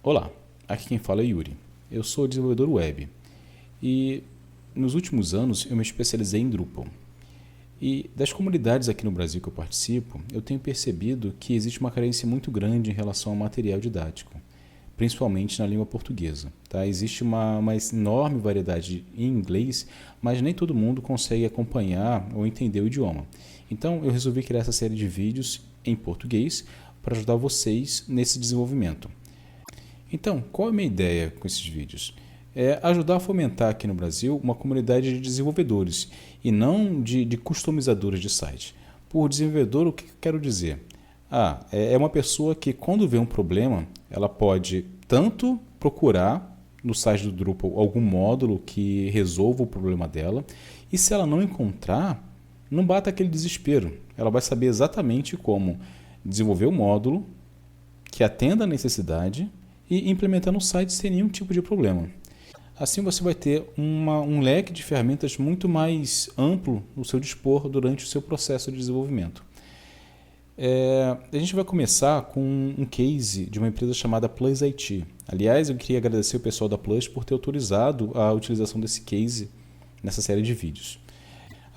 Olá, aqui quem fala é Yuri. Eu sou desenvolvedor web e nos últimos anos eu me especializei em Drupal. E das comunidades aqui no Brasil que eu participo, eu tenho percebido que existe uma carência muito grande em relação ao material didático, principalmente na língua portuguesa. Tá? Existe uma enorme variedade em inglês, mas nem todo mundo consegue acompanhar ou entender o idioma. Então eu resolvi criar essa série de vídeos em português para ajudar vocês nesse desenvolvimento. Então, qual é a minha ideia com esses vídeos? É ajudar a fomentar aqui no Brasil uma comunidade de desenvolvedores e não de customizadores de site. Por desenvolvedor, o que eu quero dizer? É uma pessoa que quando vê um problema, ela pode tanto procurar no site do Drupal algum módulo que resolva o problema dela, e se ela não encontrar, não bata aquele desespero. Ela vai saber exatamente como desenvolver o módulo que atenda a necessidade e implementar no site sem nenhum tipo de problema. Assim você vai ter um leque de ferramentas muito mais amplo no seu dispor durante o seu processo de desenvolvimento. A gente vai começar com um case de uma empresa chamada Plus IT. Aliás, eu queria agradecer o pessoal da Plus por ter autorizado a utilização desse case nessa série de vídeos.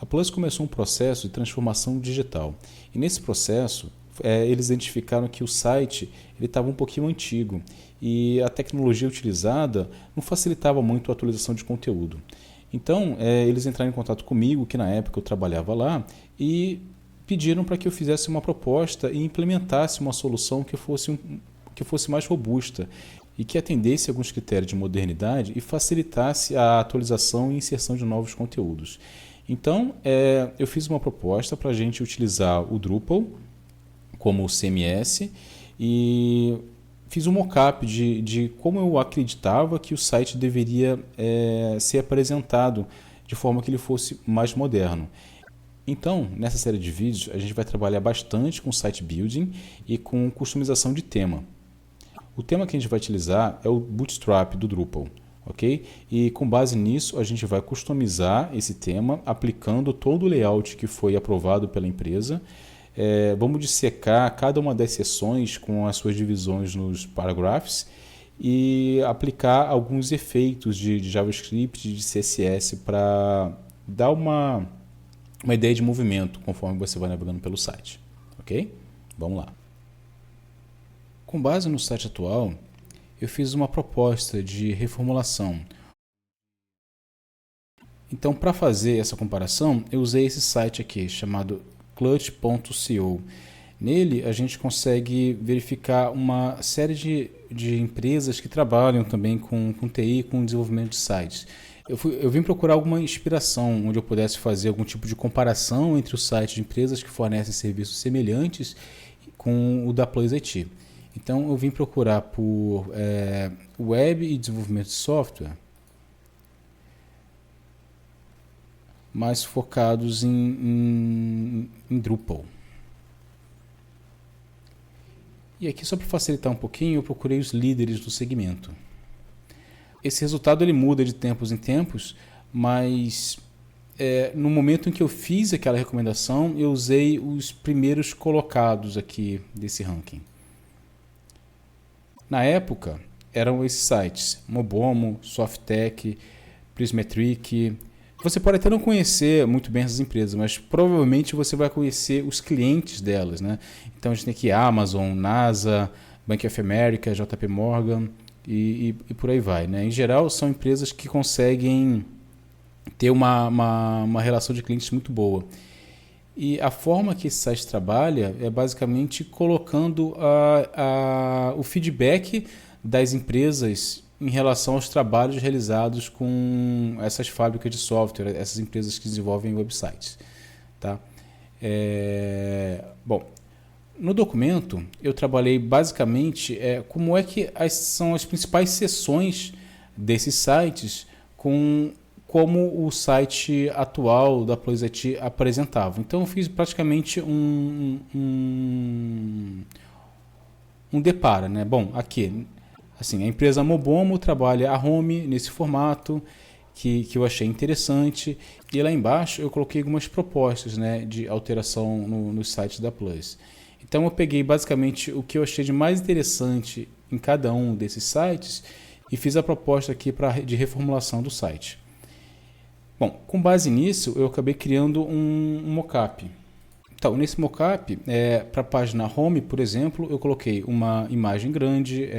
A Plus começou um processo de transformação digital e nesse processo eles identificaram que o site estava um pouquinho antigo e a tecnologia utilizada não facilitava muito a atualização de conteúdo. Então, eles entraram em contato comigo, que na época eu trabalhava lá, e pediram para que eu fizesse uma proposta e implementasse uma solução que fosse mais robusta e que atendesse alguns critérios de modernidade e facilitasse a atualização e inserção de novos conteúdos. Então, eu fiz uma proposta para a gente utilizar o Drupal como o CMS e fiz um mockup de como eu acreditava que o site deveria ser apresentado de forma que ele fosse mais moderno. Então, nessa série de vídeos, a gente vai trabalhar bastante com site building e com customização de tema. O tema que a gente vai utilizar é o Bootstrap do Drupal, ok? E com base nisso, a gente vai customizar esse tema aplicando todo o layout que foi aprovado pela empresa. Vamos dissecar cada uma das seções com as suas divisões nos paragraphs e aplicar alguns efeitos de JavaScript e de CSS para dar uma ideia de movimento conforme você vai navegando pelo site. Ok? Vamos lá. Com base no site atual, eu fiz uma proposta de reformulação. Então, para fazer essa comparação, eu usei esse site aqui chamado clutch.co. Nele a gente consegue verificar uma série de empresas que trabalham também com TI, com desenvolvimento de sites. Eu vim procurar alguma inspiração onde eu pudesse fazer algum tipo de comparação entre os sites de empresas que fornecem serviços semelhantes com o da Plus IT. Então eu vim procurar por web e desenvolvimento de software, mais focados em Drupal. E aqui, só para facilitar um pouquinho, eu procurei os líderes do segmento. Esse resultado ele muda de tempos em tempos, mas no momento em que eu fiz aquela recomendação, eu usei os primeiros colocados aqui desse ranking. Na época, eram esses sites: Mobomo, Softtech, Prismetric. Você pode até não conhecer muito bem essas empresas, mas provavelmente você vai conhecer os clientes delas, né? Então a gente tem aqui Amazon, NASA, Bank of America, JP Morgan e por aí vai, né? Em geral são empresas que conseguem ter uma relação de clientes muito boa. E a forma que esse site trabalha é basicamente colocando o feedback das empresas em relação aos trabalhos realizados com essas fábricas de software, essas empresas que desenvolvem websites. Tá? Bom, no documento eu trabalhei basicamente como é que são as principais seções desses sites com como o site atual da Plus IT apresentava. Então eu fiz praticamente um depara, né? Bom, aqui assim, a empresa Mobomo trabalha a home nesse formato que eu achei interessante, e lá embaixo eu coloquei algumas propostas, né, de alteração no site da Plus. Então eu peguei basicamente o que eu achei de mais interessante em cada um desses sites e fiz a proposta aqui de reformulação do site. Bom, com base nisso, eu acabei criando um mockup. Então, nesse mockup, para a página Home, por exemplo, eu coloquei uma imagem grande,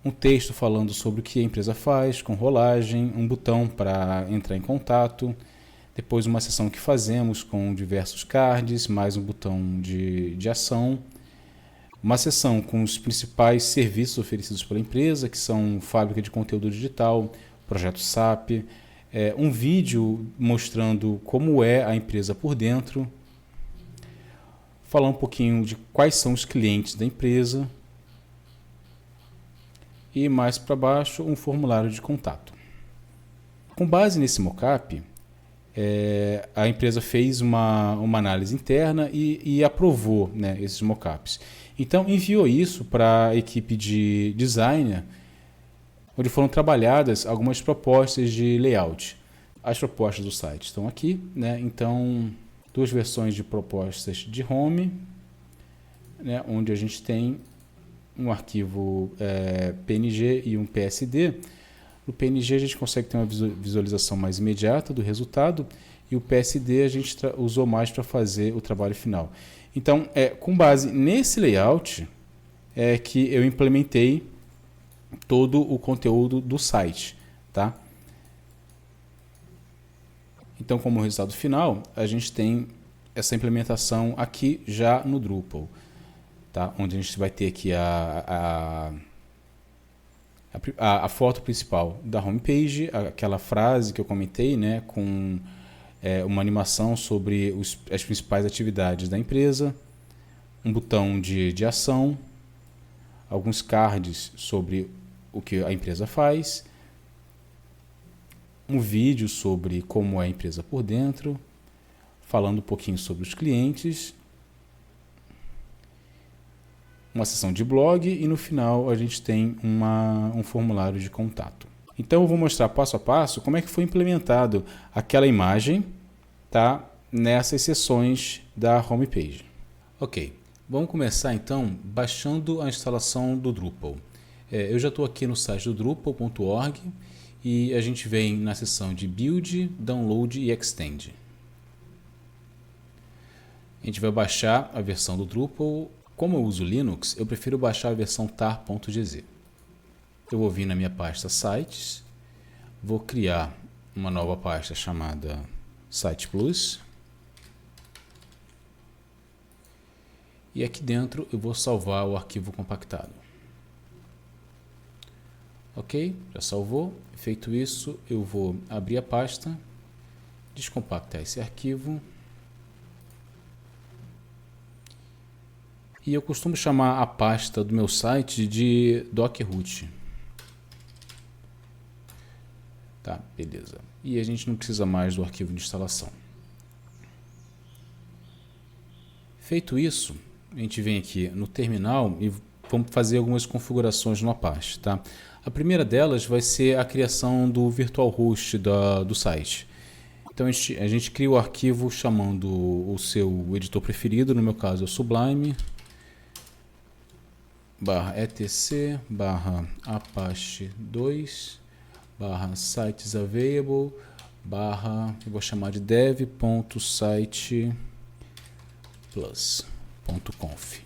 um texto falando sobre o que a empresa faz, com rolagem, um botão para entrar em contato, depois uma seção que fazemos com diversos cards, mais um botão de ação, uma seção com os principais serviços oferecidos pela empresa, que são fábrica de conteúdo digital, projeto SAP, um vídeo mostrando como é a empresa por dentro, falar um pouquinho de quais são os clientes da empresa e mais para baixo um formulário de contato. Com base nesse mockup, a empresa fez uma análise interna e aprovou, né, esses mockups. Então enviou isso para a equipe de designer, onde foram trabalhadas algumas propostas de layout. As propostas do site estão aqui, né? Então, duas versões de propostas de home, né, onde a gente tem um arquivo PNG e um PSD. No PNG a gente consegue ter uma visualização mais imediata do resultado e o PSD a gente usou mais para fazer o trabalho final. Então, com base nesse layout que eu implementei todo o conteúdo do site, tá? Então, como resultado final, a gente tem essa implementação aqui já no Drupal, tá? Onde a gente vai ter aqui a foto principal da homepage, aquela frase que eu comentei, né, com uma animação sobre as principais atividades da empresa, um botão de ação, alguns cards sobre o que a empresa faz, um vídeo sobre como é a empresa por dentro, falando um pouquinho sobre os clientes, uma seção de blog e no final a gente tem um formulário de contato. Então eu vou mostrar passo a passo como é que foi implementado aquela imagem, tá, nessas seções da homepage. Ok, vamos começar então baixando a instalação do Drupal. Eu já estou aqui no site do Drupal.org e a gente vem na seção de Build, Download e Extend. A gente vai baixar a versão do Drupal. Como eu uso Linux, eu prefiro baixar a versão tar.gz. Eu vou vir na minha pasta Sites, vou criar uma nova pasta chamada Site Plus. E aqui dentro eu vou salvar o arquivo compactado. Ok, já salvou. Feito isso, eu vou abrir a pasta, descompactar esse arquivo. E eu costumo chamar a pasta do meu site de doc.root. Tá, beleza. E a gente não precisa mais do arquivo de instalação. Feito isso, a gente vem aqui no terminal e vamos fazer algumas configurações no Apache, tá? A primeira delas vai ser a criação do virtual host do site. Então a gente cria o arquivo chamando o seu editor preferido, no meu caso é o Sublime, /etc, /apache 2, /sitesavailable, eu vou chamar de dev.siteplus.conf.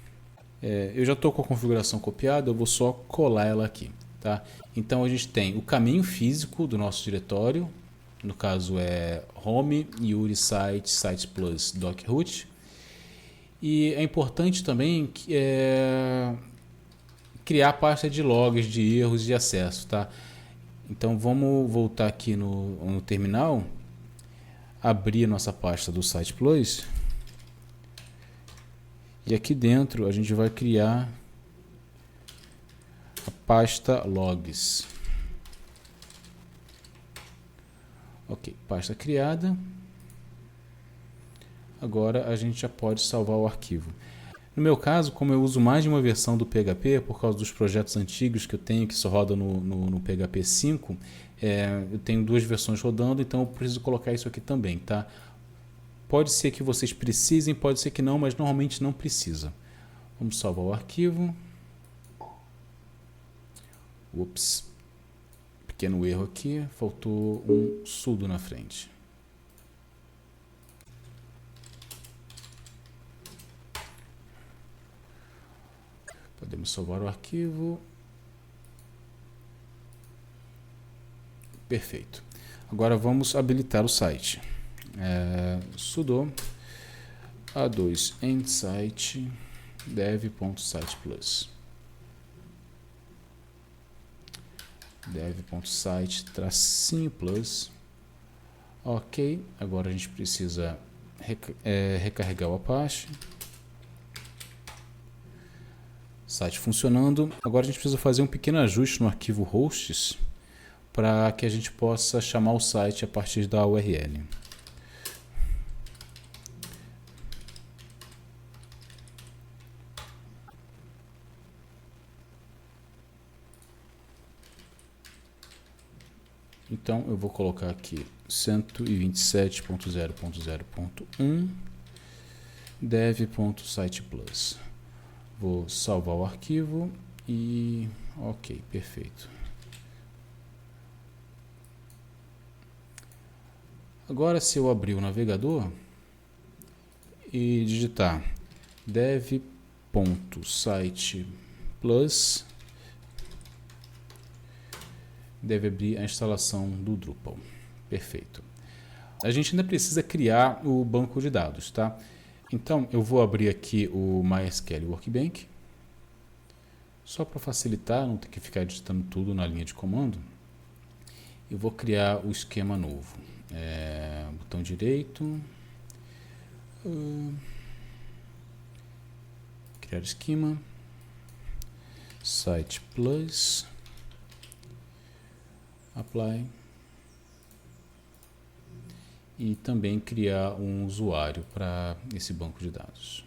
Eu já estou com a configuração copiada, eu vou só colar ela aqui, tá? Então a gente tem o caminho físico do nosso diretório, no caso é home, Yuri site, sites plus, doc.root. E é importante também criar a pasta de logs, de erros de acesso, tá? Então vamos voltar aqui no terminal, abrir a nossa pasta do Site Plus e aqui dentro a gente vai criar a pasta logs. Ok, pasta criada. Agora a gente já pode salvar o arquivo. No meu caso, como eu uso mais de uma versão do PHP, por causa dos projetos antigos que eu tenho, que só rodam no PHP 5, eu tenho duas versões rodando, então eu preciso colocar isso aqui também, tá? Pode ser que vocês precisem, pode ser que não, mas normalmente não precisa. Vamos salvar o arquivo. Ups, pequeno erro aqui, faltou um sudo na frente. Podemos salvar o arquivo. Perfeito. Agora vamos habilitar o site. Sudo a2 endsite dev.site+. dev.site --plus. Ok, agora a gente precisa recarregar o Apache. Site funcionando. Agora a gente precisa fazer um pequeno ajuste no arquivo hosts para que a gente possa chamar o site a partir da URL. Então eu vou colocar aqui 127.0.0.1 dev.site+. Vou salvar o arquivo e ok, perfeito. Agora, se eu abrir o navegador e digitar dev.site+, deve abrir a instalação do Drupal. Perfeito. A gente ainda precisa criar o banco de dados, tá? Então, eu vou abrir aqui o MySQL Workbench, só para facilitar, não ter que ficar digitando tudo na linha de comando. Eu vou criar o esquema novo. Botão direito, criar esquema, site plus, apply, e também criar um usuário para esse banco de dados.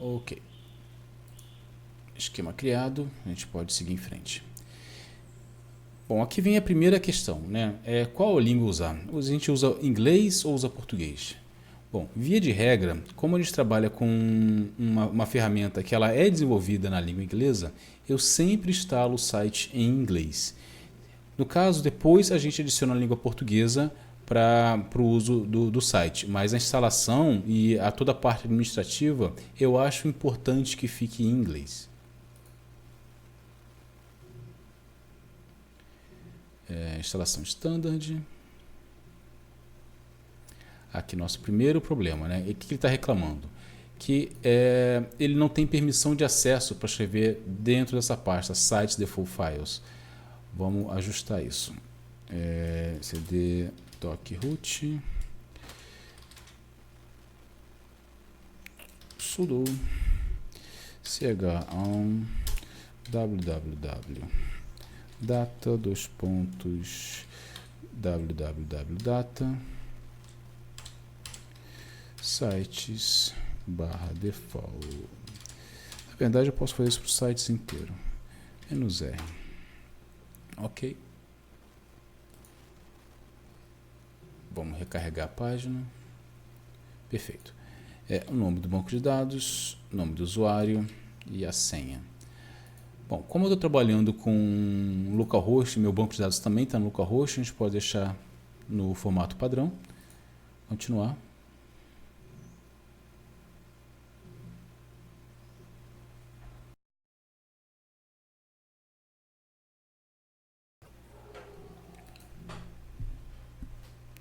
Ok. Esquema criado, a gente pode seguir em frente. Bom, aqui vem a primeira questão, né? Qual língua usar? A gente usa inglês ou usa português? Bom, via de regra, como a gente trabalha com uma ferramenta que ela é desenvolvida na língua inglesa, eu sempre instalo o site em inglês. No caso, depois a gente adiciona a língua portuguesa para o uso do site, mas a instalação e toda a parte administrativa eu acho importante que fique em inglês. Instalação standard. Aqui nosso primeiro problema, né? E o que ele está reclamando? Que ele não tem permissão de acesso para escrever dentro dessa pasta sites default files. Vamos ajustar isso. cd doc root sudo chown www data www.data sites /default. Na verdade eu posso fazer isso para os sites inteiro. -R. Ok. Vamos recarregar a página. Perfeito. O nome do banco de dados, nome do usuário e a senha. Bom, como eu estou trabalhando com localhost, meu banco de dados também está no localhost, a gente pode deixar no formato padrão. Continuar.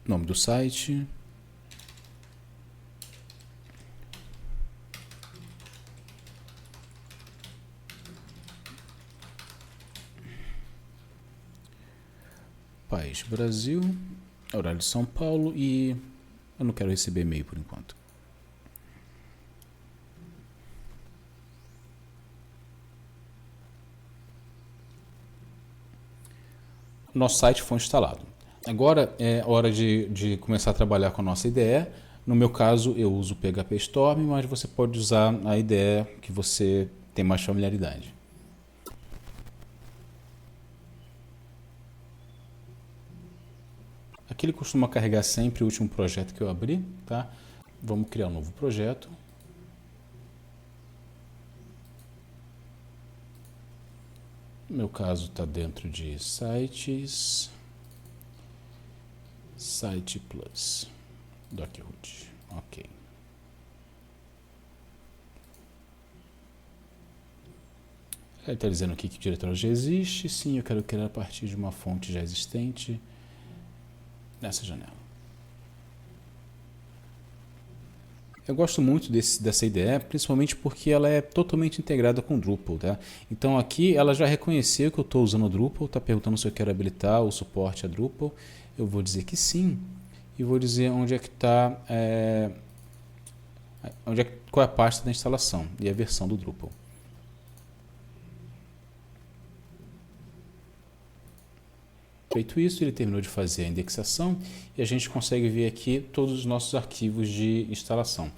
Nome do site. País Brasil, horário de São Paulo e eu não quero receber e-mail por enquanto. Nosso site foi instalado. Agora é hora de começar a trabalhar com a nossa IDE No meu caso, eu uso o PHP Storm, mas você pode usar a IDE que você tem mais familiaridade. Aqui ele costuma carregar sempre o último projeto que eu abri, tá? Vamos criar um novo projeto. No meu caso está dentro de sites, site plus, Docker-Root, ok. Ele está dizendo aqui que o diretório já existe, sim, eu quero criar a partir de uma fonte já existente nessa janela. Eu gosto muito dessa IDE, principalmente porque ela é totalmente integrada com o Drupal, tá? Então aqui ela já reconheceu que eu estou usando o Drupal, está perguntando se eu quero habilitar o suporte a Drupal. Eu vou dizer que sim, e vou dizer onde é que está, qual é a pasta da instalação e a versão do Drupal. Feito isso, ele terminou de fazer a indexação e a gente consegue ver aqui todos os nossos arquivos de instalação.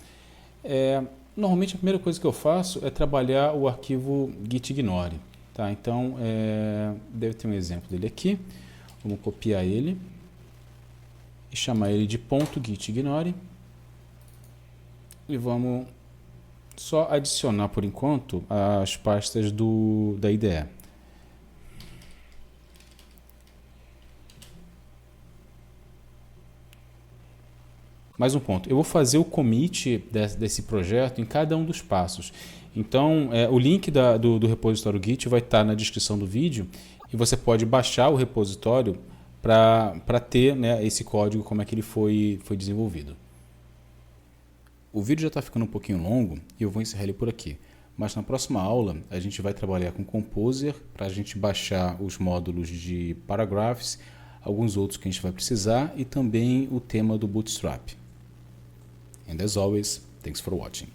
Normalmente a primeira coisa que eu faço é trabalhar o arquivo gitignore. Tá? Então, deve ter um exemplo dele aqui. Vamos copiar ele e chamar ele de .gitignore. E vamos só adicionar por enquanto as pastas da IDE. Mais um ponto, eu vou fazer o commit desse projeto em cada um dos passos. Então, o link do repositório Git vai estar na descrição do vídeo e você pode baixar o repositório para ter, né, esse código, como é que ele foi desenvolvido. O vídeo já está ficando um pouquinho longo e eu vou encerrar ele por aqui. Mas na próxima aula a gente vai trabalhar com Composer para a gente baixar os módulos de Paragraphs, alguns outros que a gente vai precisar e também o tema do Bootstrap. And as always, thanks for watching.